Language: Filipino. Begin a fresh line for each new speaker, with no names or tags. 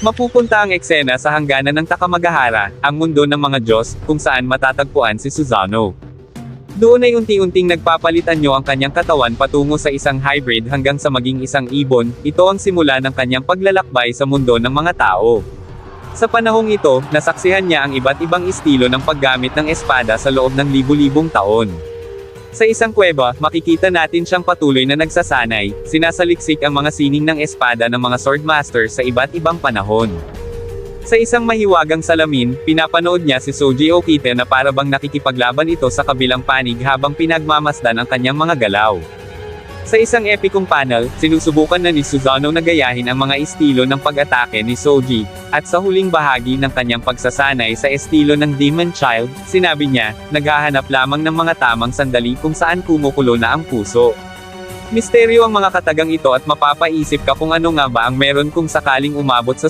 Mapupunta ang eksena sa hangganan ng Takamagahara, ang mundo ng mga Diyos, kung saan matatagpuan si Susano. Doon ay unti-unting nagpapalitan niyo ang kanyang katawan patungo sa isang hybrid hanggang sa maging isang ibon. Ito ang simula ng kanyang paglalakbay sa mundo ng mga tao. Sa panahong ito, nasaksihan niya ang iba't ibang estilo ng paggamit ng espada sa loob ng libu-libong taon. Sa isang kuweba, makikita natin siyang patuloy na nagsasanay, sinasaliksik ang mga sining ng espada ng mga swordmaster sa iba't ibang panahon. Sa isang mahiwagang salamin, pinapanood niya si Soji Okita na para bang nakikipaglaban ito sa kabilang panig habang pinagmamasdan ang kanyang mga galaw. Sa isang epikong panel, sinusubukan na ni Susano na gayahin ang mga estilo ng pag-atake ni Soji, at sa huling bahagi ng kanyang pagsasanay sa estilo ng Demon Child, sinabi niya, naghahanap lamang ng mga tamang sandali kung saan kumukulo na ang puso. Misteryo ang mga katagang ito at mapapaisip ka kung ano nga ba ang meron kung sakaling umabot sa